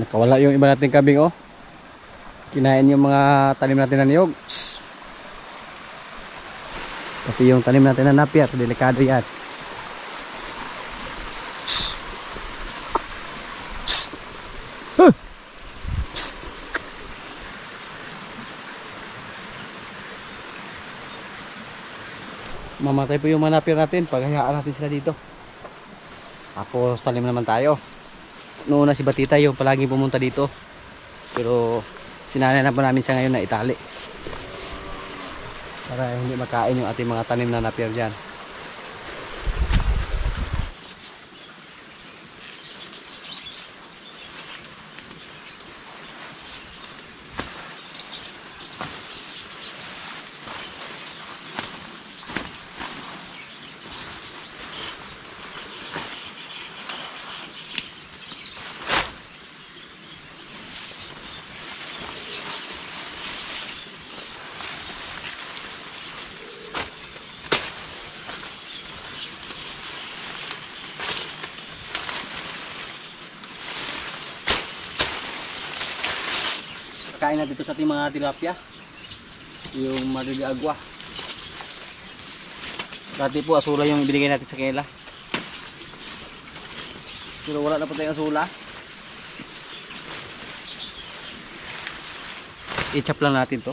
Nakawala yung iba nating kambing oh. Kinain yung mga tanim natin na niyog. Pati yung tanim natin na napyat, delikado yan. Mamatay po yung mga napir natin pag hayaan natin sila dito. Tapos tanim naman tayo. Noon na si Batita yung palaging pumunta dito. Pero sinanay na po namin siya ngayon na itali. Para hindi makain yung ating mga tanim na napir dyan. Kain na dito sa ating mga tilapia yung marili agwa. Dati po asula yung ibinigay natin sa kanila, pero wala na po tayong asula. I-chop lang natin to.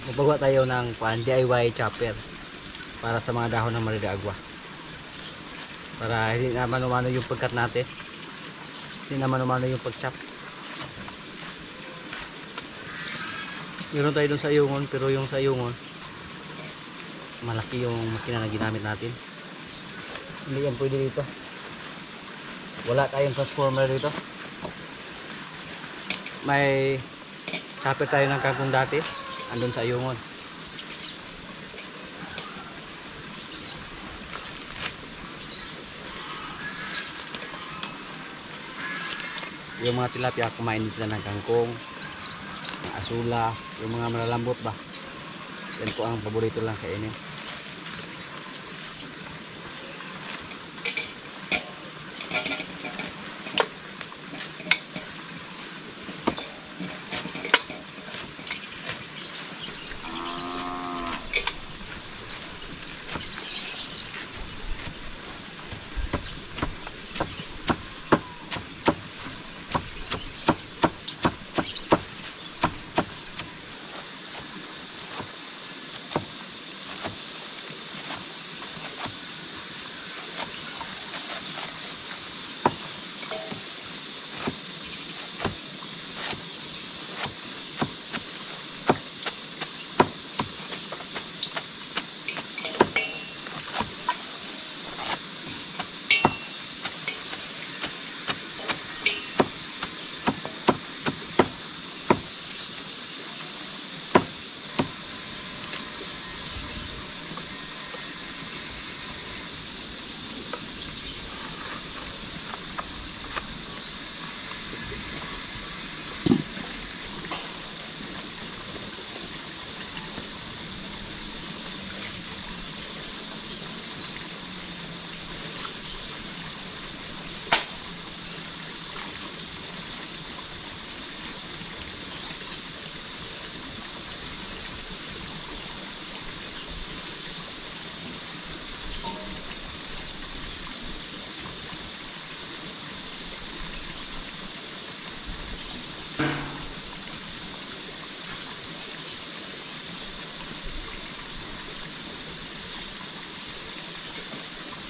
Magbawa tayo ng DIY chopper para sa mga dahon ng marili agwa, para hindi na mano-mano yung pagkat natin, hindi na mano-mano yung pag-chop. Meron tayo dun sa ayungon, pero yung sa ayungon malaki yung makina na ginamit natin, hindi yan pwede dito. Wala tayong transformer dito. May chopper tayo ng kangkong dati andun sa ayungon. Yung mga tilapia kumain din sila ng kangkong, ng asula, yung mga malalambot ba. Yan po ang paborito lang kainin.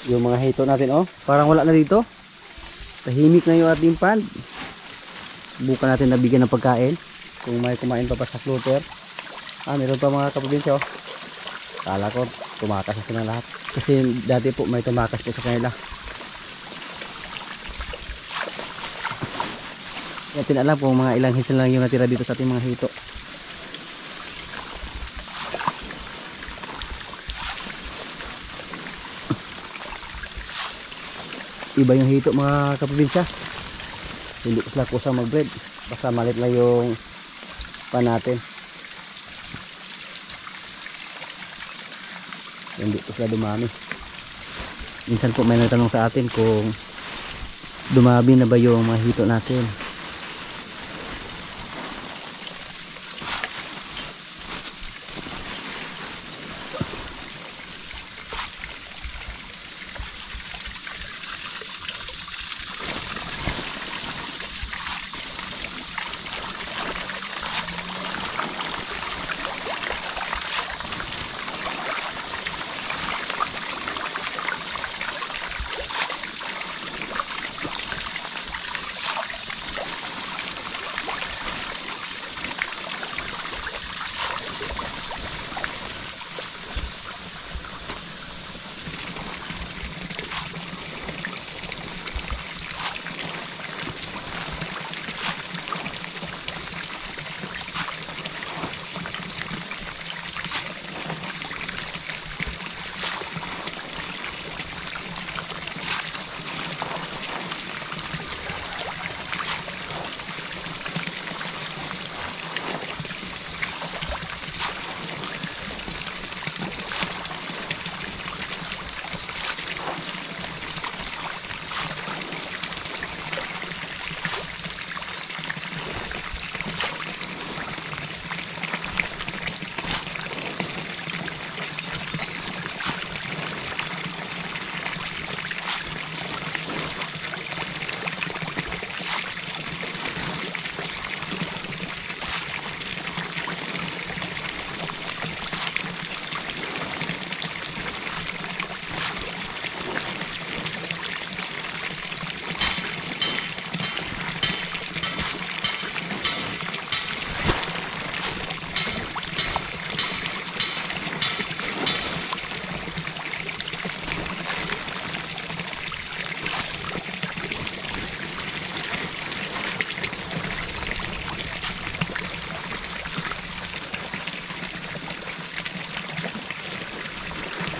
Yung mga hito natin, oh. Parang wala na dito. Tahimik na yung ating pond. Bukan natin nabigyan ng pagkain. Kung may kumain pa sa floater. Meron pa mga kaprobinsya, oh. Kala ko tumakas na sila lahat. Kasi dati po may tumakas po sa kanila. Kaya tinalam kung mga ilang hits lang yung natira dito sa ating mga hito. Iba yung hito mga kaprobinsya. Hindi ko sila kusang mag-breed. Basta malit lang yung pan natin. Hindi ko sila dumami. Minsan po may nagtanong sa atin kung dumami na ba yung mga hito natin.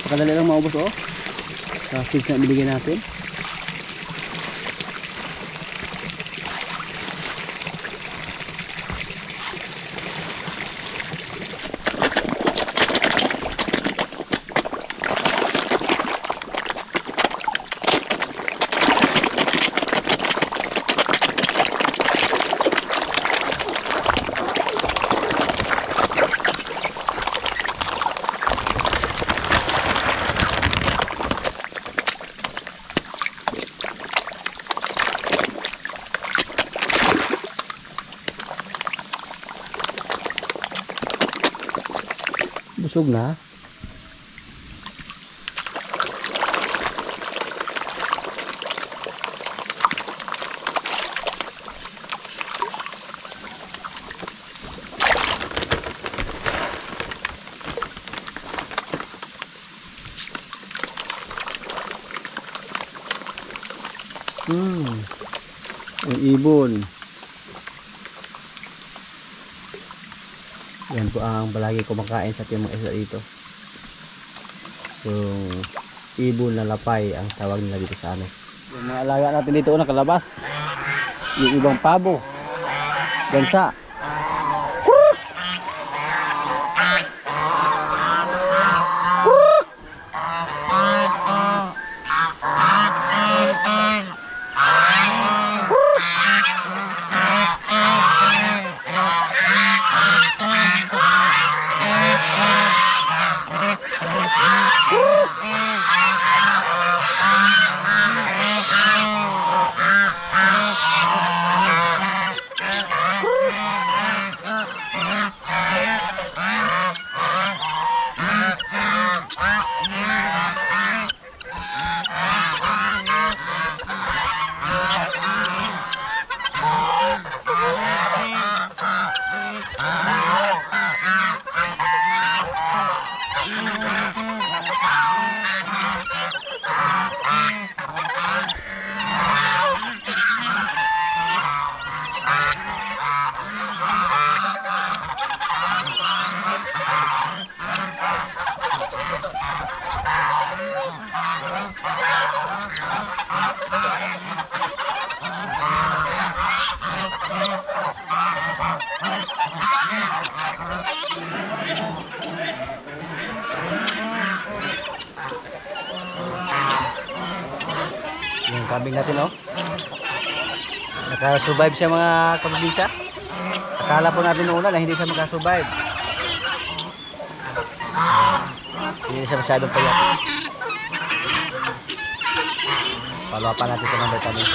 Pakadali lang maubos, oh. Sa feeds na binigay natin. Busog na. Ang ibon. Yan po ang palagi kumakain sa ating mga isda dito. Yung ibon na lapay ang tawag nila dito sa amin. Yung mga alaga natin dito nakalabas. Yung ibang pabo. Gansa. kambing natin, oh. Nakasurvive siya mga kaprobinsya. Akala po natin noong una na hindi siya makasurvive. Hindi siya masyadong payat. Palawapan natin ito ng vitamins.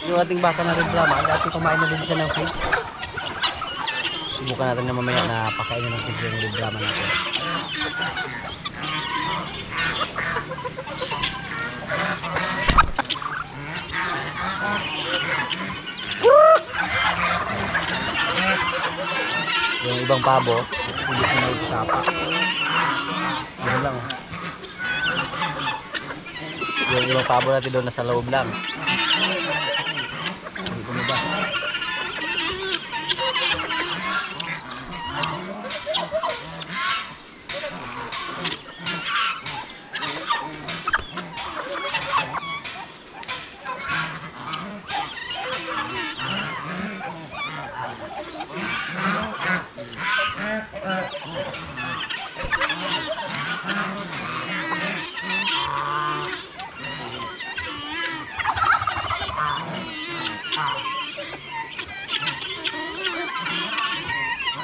Yung ating baka na red Brahma, dati kumain na din siya ng fish. Subukan natin na mamaya na pakainin ng fish yung red Brahma natin. Yung ibang pabo, hindi ko na isasapa. Yun lang. Yung ibang pabo natin doon nasa loob lang.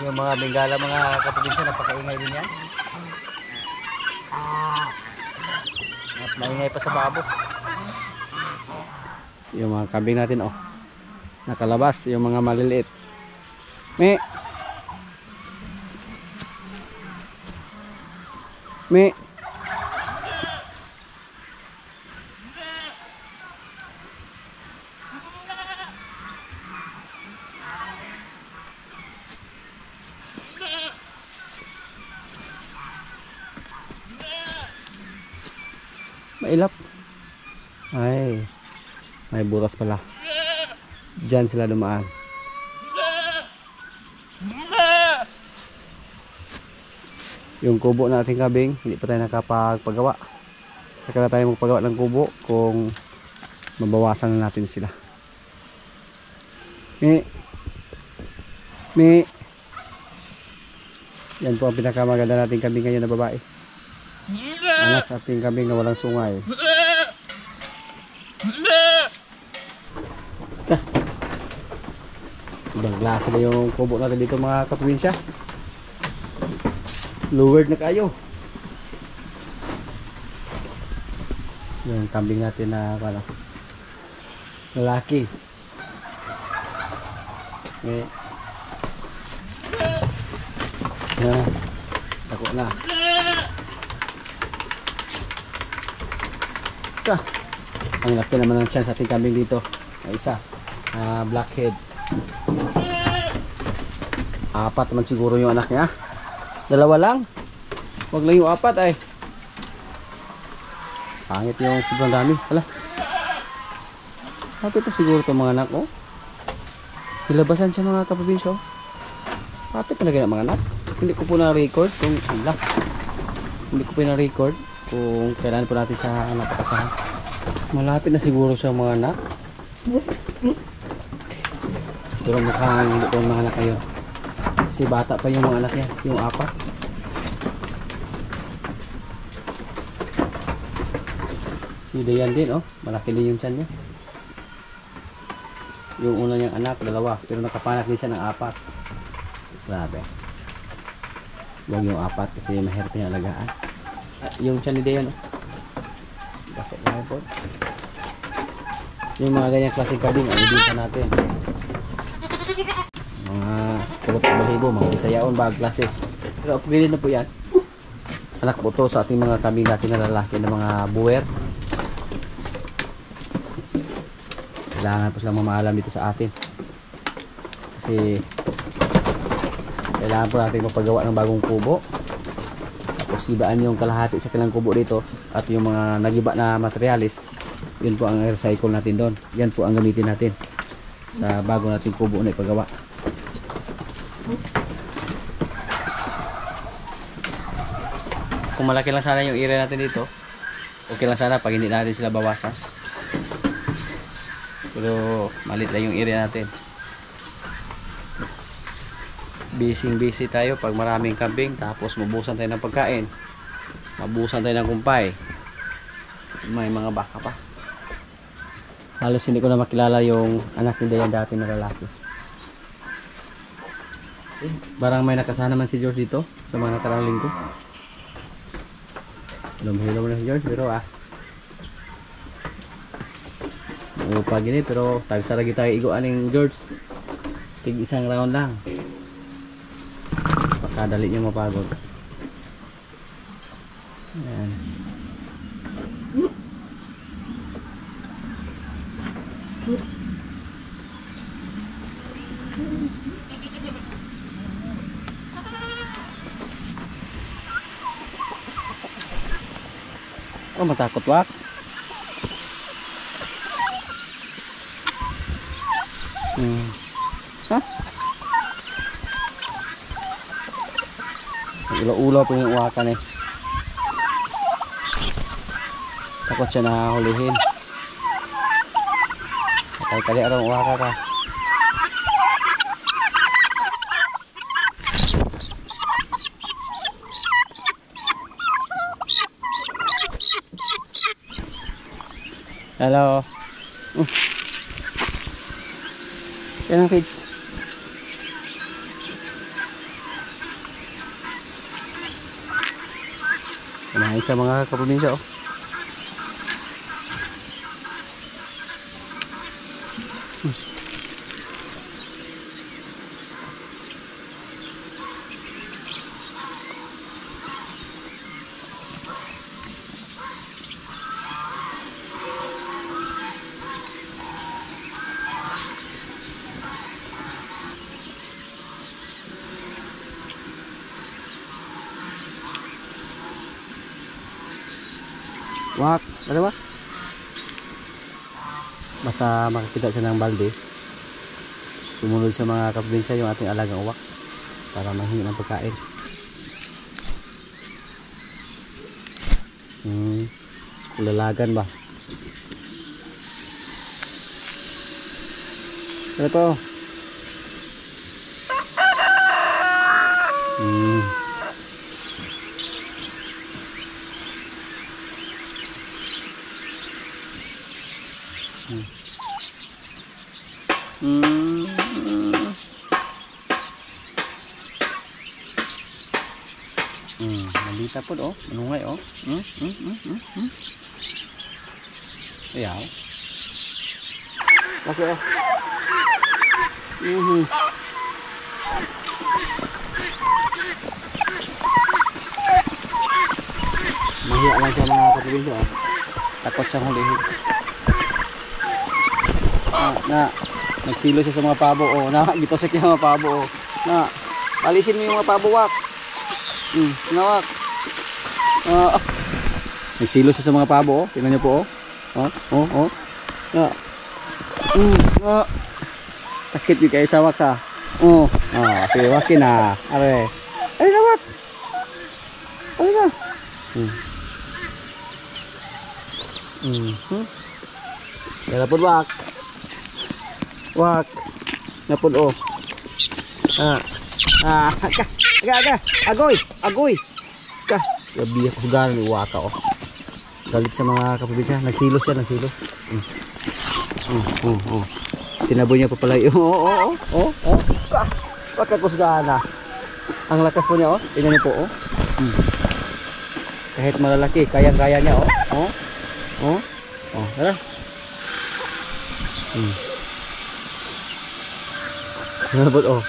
Yung mga Bengala, mga kaprobinsya, napakaingay din yan. Mas maingay pa sa babo. Yung mga kambing natin, oh, nakalabas, yung mga maliliit. Me mailap. Ay, may butas pala. Diyan sila dumaan. Yung kubo nating kambing, hindi pa tayo nakapagpagawa. Saka na tayo magpagawa ng kubo kung mabawasan na natin sila. Yan po ang pinakamaganda nating kambing ngayon na babae. Anak sa ating kambing na walang sungay. Ibang klase na yung kubo natin dito mga kaprobinsya. Lowered na kayo. Yung kambing natin na lalaki. Okay. Yan. Tako na. Ang laki naman ng chance ating kambing dito. Isa, blackhead. 4 naman siguro yung anak niya. 2 lang. Huwag lang yung 4 ay. Pangit yung sobrang dami. Hala. Kapit na siguro itong mga anak, oh. Nilabasan siya mga kaprobinsya. Kapit talaga ng mga anak. Hindi ko po na-record kung Hindi ko po na-record kung kailan po natin sa napakasahan. Malapit na siguro siya mga anak. Pero mukhang hindi po yung mga anak kayo. Kasi bata pa yung mga anak niya. Yung 4. Si Dayan din, oh. Malaki din yung tiyan niya. Yung una niyang anak, 2. Pero nakapanak din siya ng 4. Grabe. Huwag yung 4 kasi mahirap niya alagaan. Yung tiyan ni Dayan, oh. Bakit na po? Yung mga ganyang klaseng kabing, ang ibinta natin. Mga kulot na balibo, mga isayaon, bagong klase. Pero upgrade na po yan. Anak po to sa ating mga kabing natin na lalaki na mga buwer. Kailangan po silang mamaalam dito sa atin. Kasi kailangan po natin magpagawa ng bagong kubo. Tapos ibaan yung kalahati sa kanilang kubo dito. At yung mga nagiba na materialis, yun po ang recycle natin doon. Yan po ang gamitin natin sa bago nating kubo na ipagawa. Kung malaki lang sana yung area natin dito, okay lang sana pag hindi natin sila bawasan. Pero Pero malit lang yung area natin. Busy tayo pag maraming kambing, tapos mabusan tayo ng pagkain, mabusan tayo ng kumpay, may mga baka pa. Halos hindi ko na makilala yung anak ni Dayan dati na lalaki. Barang may nakasana man si George dito sa mga nakarang linggo. Lumhilaw na si George pero upag gini, pero tagsaragi tayo iguan ng George. Tig isang round lang. Pagkadali niya mapagod. Ayan. Oh, matakot wak. Ha? Ula-ula po yung uwakan eh. Takot siya na hulihin. Kali-kali arang uwaka ka. Hello. Yan ang feeds. Kumain sa mga kaprobinsya oh. Wak, ano ba? Basta makakita siya ng balde, sumunod sa mga kaprobinsya yung ating alagang uwak para manghingi ng pagkain. Kulalagan ba? Ano to? Nandita po oh, manungay oh. Ayaw. Kasi mahiya lang siya mga kaprobinsya oh. Takot siyang hulihin. Nagsilo siya sa mga pabo oh. Giposek niya mga pabo oh. Alisin mo yung mga pabo wak. Sinawak. Nagsilo siya sa mga pabo oh. Tingnan niyo po oh. Sakit yung kayo sa wak ha. Sige wakin na. Are na wak. Are na. Napod wak. Wak. Napod oh. Aga. Agoy. Ka. Gabi ako ganon ni waka oh. Galit sa mga kaprobinsya. Nagsilos siya. Tinaboy niya pa pala yung Waka ko na. Ang lakas po niya oh. Tingnan niyo po oh. Kahit malalaki, kayang-kaya niya oh. Tara. Nabot oh.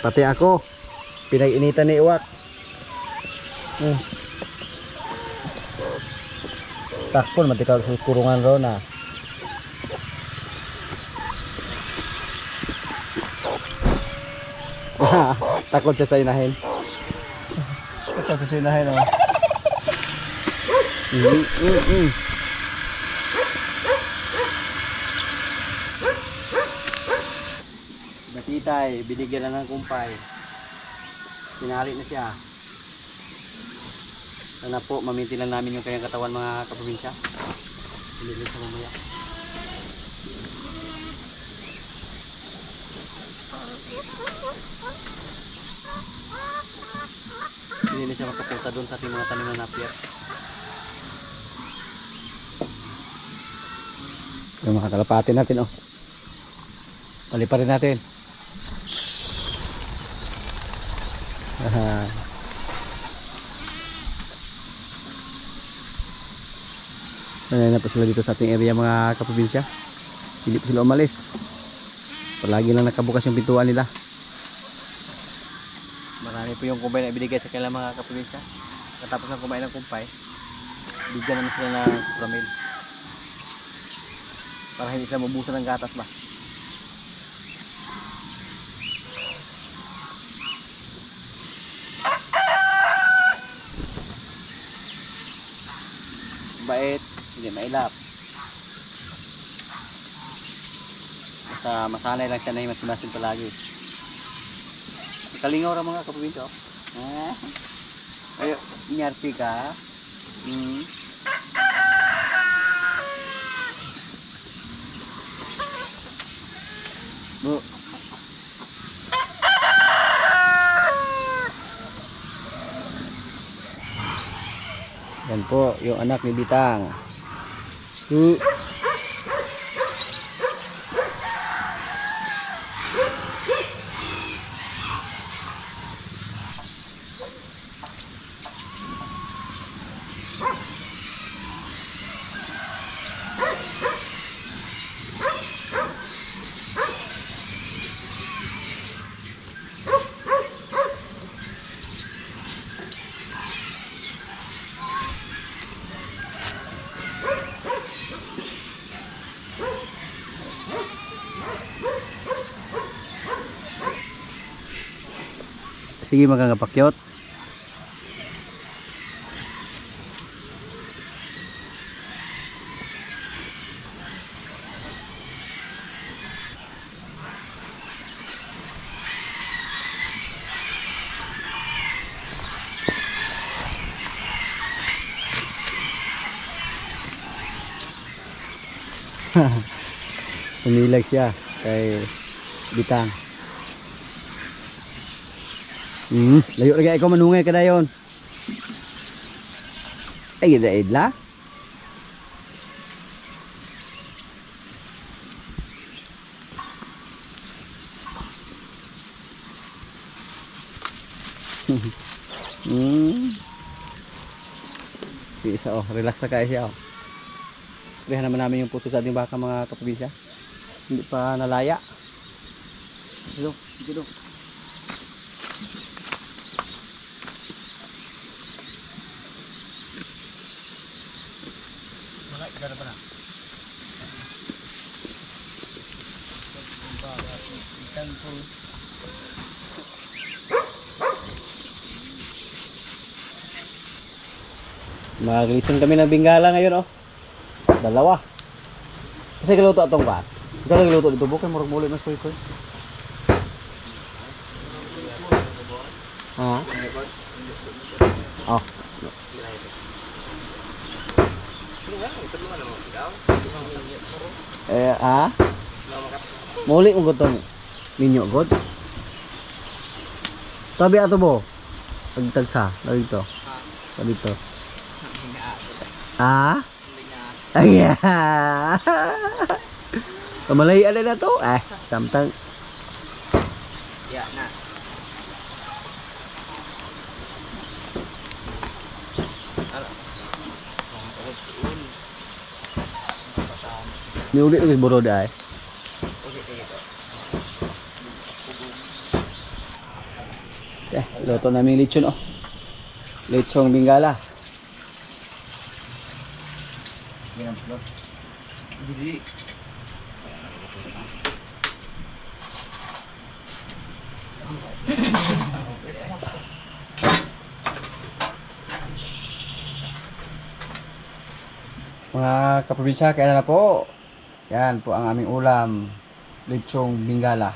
Pati ako pinag-initan ni Iwak. Takpon matikal sa kurungan ro na. Takot siya sa inahin. Takot siya sa inahin oh. Matitay, binigyan na ng kumpay. Sinali na siya. Sana po, mamintin lang namin yung kanyang katawan mga kaprobinsya. Hindi sa mamaya. Hindi na siya makapunta doon sa ating mga tanim na napier. Yung mga kalapati natin, oh. Paliparin natin. Sanay na po sila dito sa ating area mga kaprobinsya. Hindi po sila umalis. Palagi lang nakabukas yung pintuan nila. Marami po yung kumpay na ibinigay sa kailang mga kaprobinsya. Katapos ng kumain ng kumpay, bigyan naman sila ng kuramil. Para hindi sila mabusan ng gatas ba. Bait, hindi mailap. Basta masanay lang siya na himas-himasin palagi. Kalingaw ra mga kaprobinsya. Ayo, nyarti ka. Bu. Yan po, yung anak ni Bitang. Sige, magkakapakyot. Umilag siya kay Bitang. Layo lagi ikaw manungay ka dayon. Ay gida idla. Isa oh, relax na kayo siya oh. Sprayan naman namin yung puso sa ating baka mga kaprobinsya. Hindi pa nalaya. Dito, dito. Gana pa na. Maglitson kami ng bingala ngayon oh. Dalawa. Kasi giluto atong ba? Isa lang giluto dito bukay murag muli mas koy. Ha? Oh. Muli mo gutong ninyo god. Tabi ato mo. Pagtagsa, dito. Dito. Ay. Kamalay na to. Samtang. Ya na. Ni ulit guys boroda ay. Luto namin lechon oh. Lechong bingala. Jadi mga kaprobinsya, kaya na po. Yan po ang aming ulam, lechong bingala.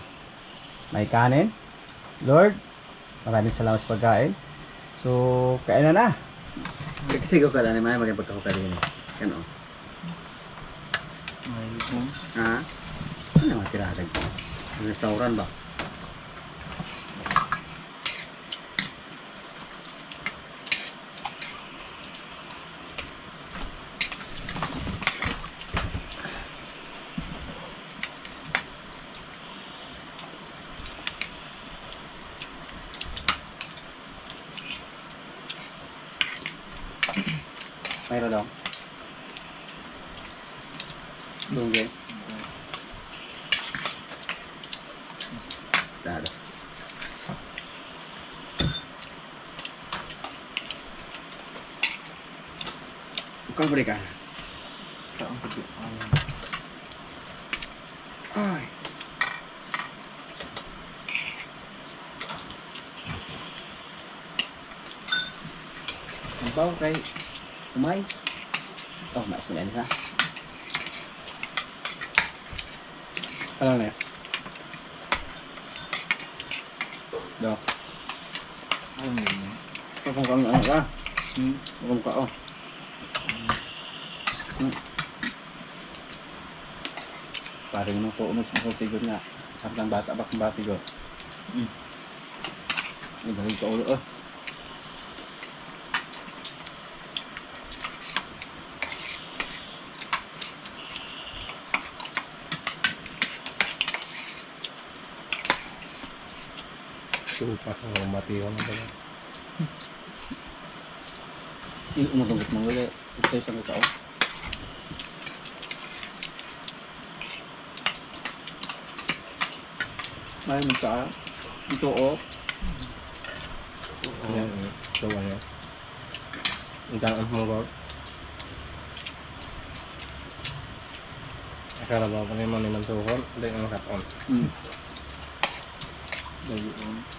may kanin. Lord, maraming salamat sa pagkain. So, kain na. Kasi ko ka lang naman maging pagkakukali yun eh. Yan o. Ha? Ano naman tiradag ko? Restaurant ba? Mayroon daw. Dunggay. Dada. Bukan mereka. Ay. Ang bawang kay umay. Oh, mais mo na yan ha. Ano na yan? Do. Kung ano ka? Kung ka oh. Parang nung po unos mo sa tigod na. Sarang bata ba kung bati ko? Nagawin ka ulo oh. Supas ang matiwan na ba? Umutungkot mo wala. Ito isang tao. May magka. Ito o. Yan. So ano? Ang daan mo ba? Akala ba pa naman naman tuhon? Hindi ang katon. Dayon.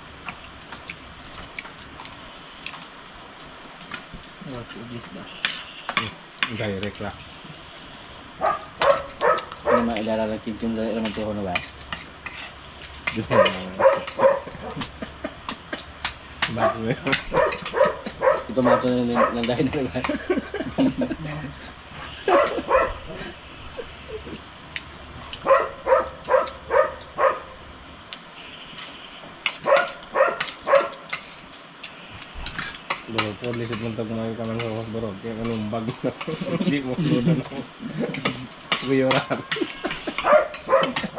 Ugis ba? Direct lah. Hindi mailalala kintin dali naman tuhon na ba? Bats mo yun. Ito mato na dahil na ba? Bro, po lisod mo ito kumayo ka ng huwas bro. Kaya kanumbag na. Hindi mo lunan ako. Guyoran.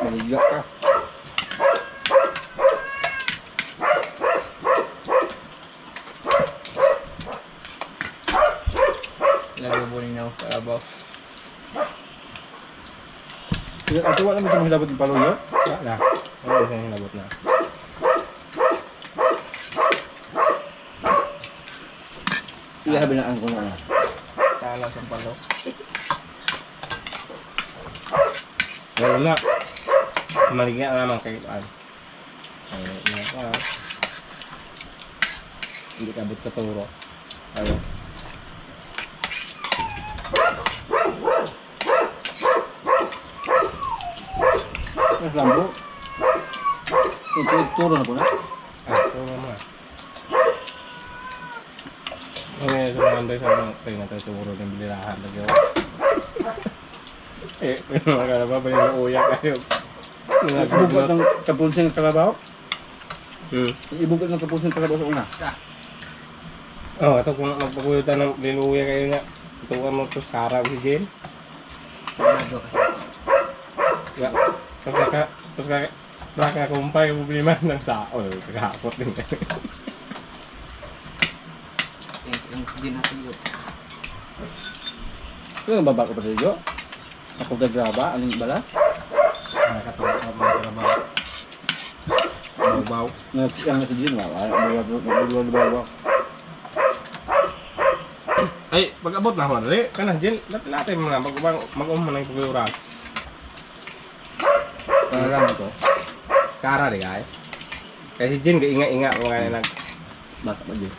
Maligya ka. Nagubunin ako sa abaw. Ito wala mo ito mahilabot ng paluyo? Wala. Wala isa yung hilabot na. Ilahabi na ang kuno na. Tala sa palo. Wala na. Maligya naman kayo. Ay, nga pa. Hindi kabot ka turo. Ayaw. Mas lambo. Ito turo na po na. Turo mo. Okay, so manday sa mga kayo na tayo turo ng bilirahan lagi ako. Nakala ba yung uyak kayo? Ibugot ng kapulsing ng kalabaw. Ibugot ng kapulsing ng kalabaw sa una. Oh, ito kung magpapuyutan ng linuya kayo nga. Ito ano, ito skara o si Jen. Tapos kakakumpay yung problema ng sao. Kakapot din kasi. Yung din natin yun. Ito yung baba ko pa rin yun. Ako gagraba, aling bala. Nakatulog na ba na ba? Baw-baw. Yang nasa din, wala. Ay, pag-abot na ako, dali. Kana, Jen, natin mo na. Mag-umman na yung pag-iuran. Ano lang ito? Kara di kaya. Kasi Jen, inga-inga mo kaya nag... Baka pa din.